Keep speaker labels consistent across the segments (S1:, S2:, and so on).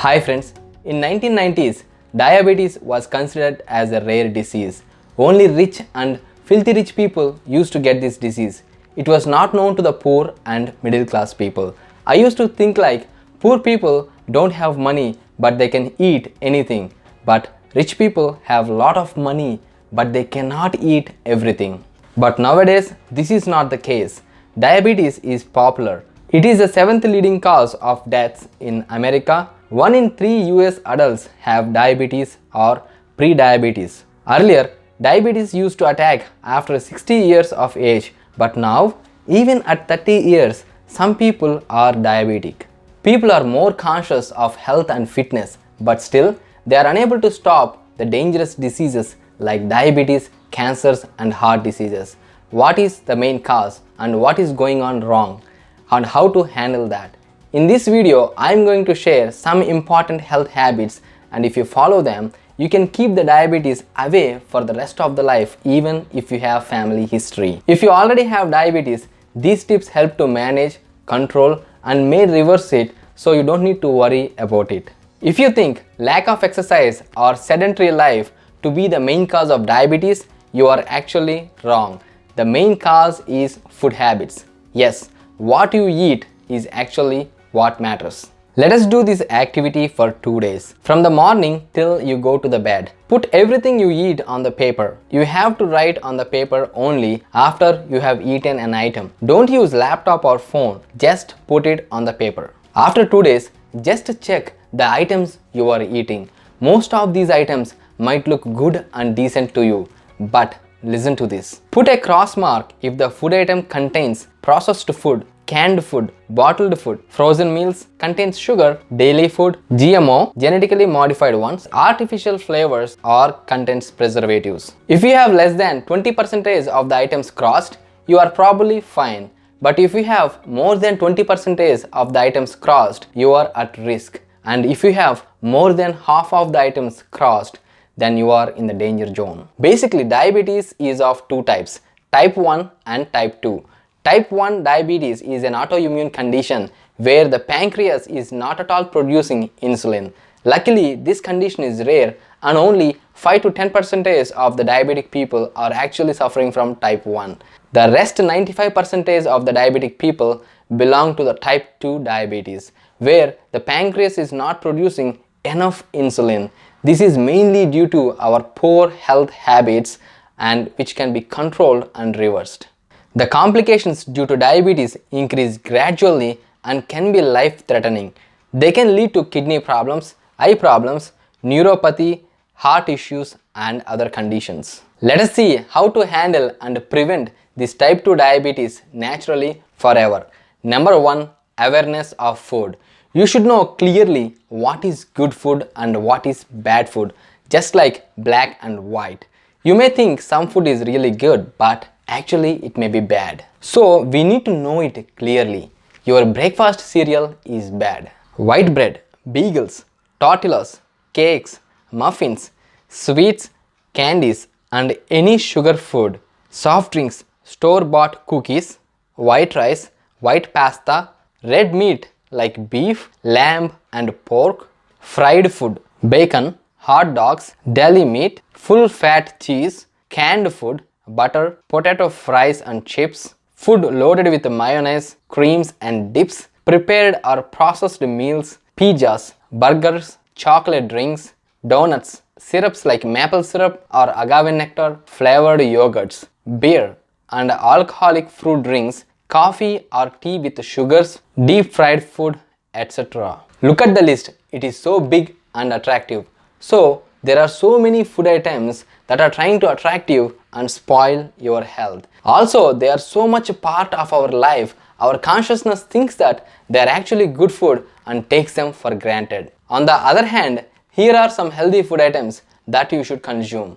S1: Hi friends, in 1990s, diabetes was considered as a rare disease. Only rich and filthy rich people used to get this disease. It was not known to the poor and middle class people. I used to think like poor people don't have money but they can eat anything. But rich people have lot of money but they cannot eat everything. But nowadays, this is not the case. Diabetes is popular. It is the seventh leading cause of deaths in America. 1 in 3 US adults have diabetes or pre-diabetes. Earlier, diabetes used to attack after 60 years of age, but now, even at 30 years, some people are diabetic. People are more conscious of health and fitness, but still, they are unable to stop the dangerous diseases like diabetes, cancers, and heart diseases. What is the main cause and what is going on wrong, and how to handle that? In this video, I am going to share some important health habits, and if you follow them, you can keep the diabetes away for the rest of the life even if you have family history. If you already have diabetes, these tips help to manage, control, and may reverse it so you don't need to worry about it. If you think lack of exercise or sedentary life to be the main cause of diabetes, you are actually wrong. The main cause is food habits. Yes, what you eat is actually what matters. Let us do this activity for 2 days. From the morning till you go to the bed. Put everything you eat on the paper. You have to write on the paper only after you have eaten an item. Don't use laptop or phone. Just put it on the paper. After 2 days, just check the items you are eating. Most of these items might look good and decent to you, but listen to this. Put a cross mark if the food item contains processed food, canned food, bottled food, frozen meals, contains sugar, daily food, GMO, genetically modified ones, artificial flavors, or contains preservatives. If you have less than 20% of the items crossed, you are probably fine. But if you have more than 20% of the items crossed, you are at risk. And if you have more than half of the items crossed, then you are in the danger zone. Basically, diabetes is of two types, type 1 and type 2. Type 1 diabetes is an autoimmune condition where the pancreas is not at all producing insulin. Luckily, this condition is rare and only 5 to 10% of the diabetic people are actually suffering from type 1. The rest 95% of the diabetic people belong to the type 2 diabetes where the pancreas is not producing enough insulin. This is mainly due to our poor health habits and which can be controlled and reversed. The complications due to diabetes increase gradually and can be life-threatening. They can lead to kidney problems, eye problems, neuropathy, heart issues, and other conditions. Let us see how to handle and prevent this type 2 diabetes naturally forever. Number 1, awareness of food. You should know clearly what is good food and what is bad food, just like black and white. You may think some food is really good, but actually it may be bad. So we need to know it clearly. Your breakfast cereal is bad. White bread, bagels, tortillas, cakes, muffins, sweets, candies, and any sugar food, soft drinks, store-bought cookies, white rice, white pasta, red meat like beef, lamb, and pork, fried food, bacon, hot dogs, deli meat, full-fat cheese, canned food, butter, potato fries and chips, food loaded with mayonnaise, creams and dips, prepared or processed meals, pizzas, burgers, chocolate drinks, donuts, syrups like maple syrup or agave nectar, flavored yogurts, beer and alcoholic fruit drinks, coffee or tea with sugars, deep fried food, etc. Look at the list. It is so big and attractive. So there are so many food items that are trying to attract you and spoil your health. Also, they are so much a part of our life. Our consciousness thinks that they are actually good food and takes them for granted. On the other hand, here are some healthy food items that you should consume.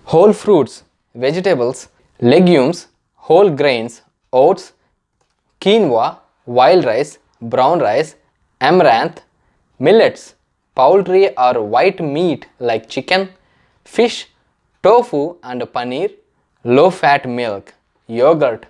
S1: Whole fruits, vegetables, legumes, whole grains, oats, quinoa, wild rice, brown rice, amaranth, millets, poultry or white meat like chicken, fish, tofu and paneer, low-fat milk, yogurt,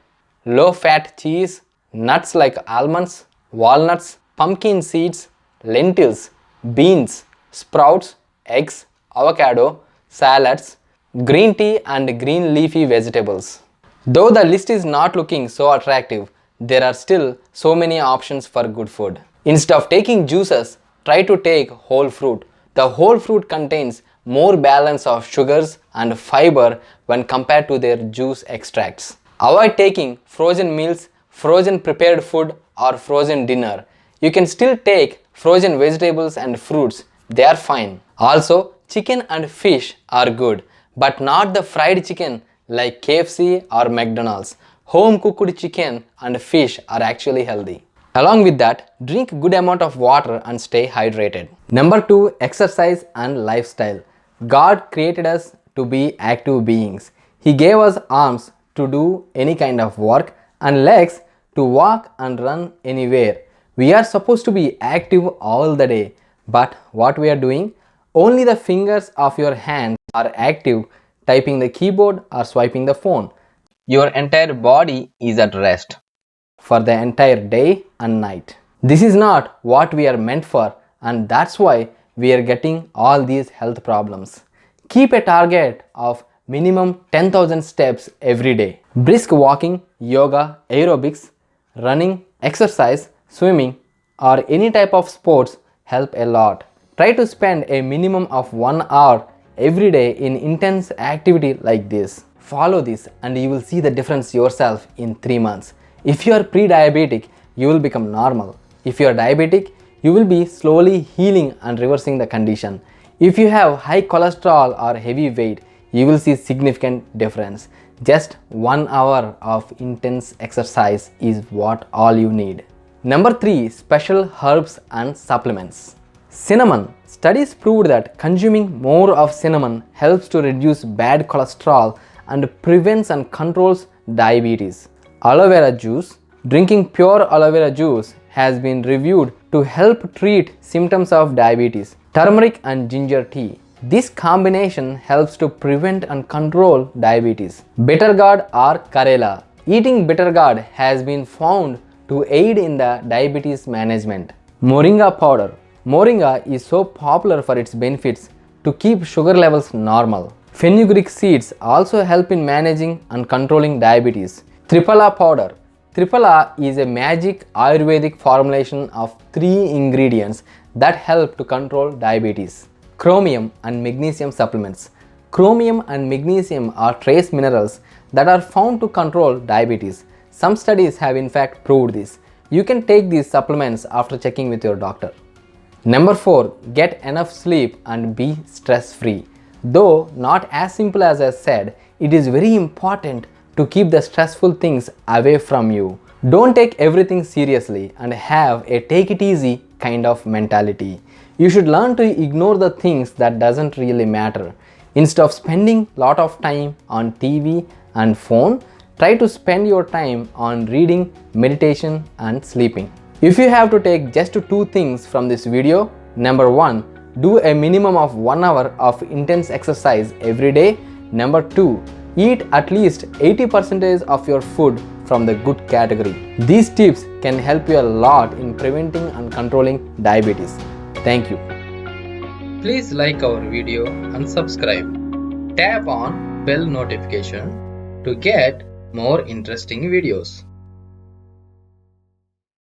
S1: low-fat cheese, nuts like almonds, walnuts, pumpkin seeds, lentils, beans, sprouts, eggs, avocado, salads, green tea and green leafy vegetables. Though the list is not looking so attractive, there are still so many options for good food. Instead of taking juices, try to take whole fruit. The whole fruit contains more balance of sugars and fiber when compared to their juice extracts. Avoid taking frozen meals, frozen prepared food or frozen dinner. You can still take frozen vegetables and fruits, they are fine. Also, chicken and fish are good, but not the fried chicken like KFC or McDonald's. Home cooked chicken and fish are actually healthy. Along with that, drink good amount of water and stay hydrated. Number 2, exercise and lifestyle. God created us to be active beings. He gave us arms to do any kind of work and legs to walk and run anywhere. We are supposed to be active all the day, but what we are doing? Only the fingers of your hand are active, typing the keyboard or swiping the phone. Your entire body is at rest for the entire day and night. This is not what we are meant for, and that's why we are getting all these health problems. Keep a target of minimum 10,000 steps every day. Brisk walking, yoga, aerobics, running, exercise, swimming, or any type of sports help a lot. Try to spend a minimum of 1 hour every day in intense activity like this. Follow this and you will see the difference yourself in 3 months. If you are pre-diabetic, you will become normal. If you are diabetic, you will be slowly healing and reversing the condition. If you have high cholesterol or heavy weight, you will see significant difference. Just 1 hour of intense exercise is what all you need. Number 3, special herbs and supplements. Cinnamon. Studies proved that consuming more of cinnamon helps to reduce bad cholesterol and prevents and controls diabetes. Aloe vera juice. Drinking pure aloe vera juice has been reviewed to help treat symptoms of diabetes. Turmeric and ginger tea. This combination helps to prevent and control diabetes. Bitter gourd or Karela. Eating bitter gourd has been found to aid in the diabetes management. Moringa powder. Moringa is so popular for its benefits to keep sugar levels normal. Fenugreek seeds also help in managing and controlling diabetes. Triphala powder. Triphala is a magic Ayurvedic formulation of 3 ingredients that help to control diabetes. Chromium and magnesium supplements. Chromium and magnesium are trace minerals that are found to control diabetes. Some studies have in fact proved this. You can take these supplements after checking with your doctor. Number 4, get enough sleep and be stress-free. Though not as simple as I said, it is very important to keep the stressful things away from you. Don't take everything seriously and have a take it easy kind of mentality. You should learn to ignore the things that doesn't really matter. Instead of spending lot of time on TV and phone, try to spend your time on reading, meditation and sleeping. If you have to take just 2 things from this video, number 1, do a minimum of 1 hour of intense exercise every day. Number 2, eat at least 80% of your food from the good category. These tips can help you a lot in preventing and controlling diabetes. Thank you. Please like our video and subscribe. Tap on bell notification to get more interesting videos.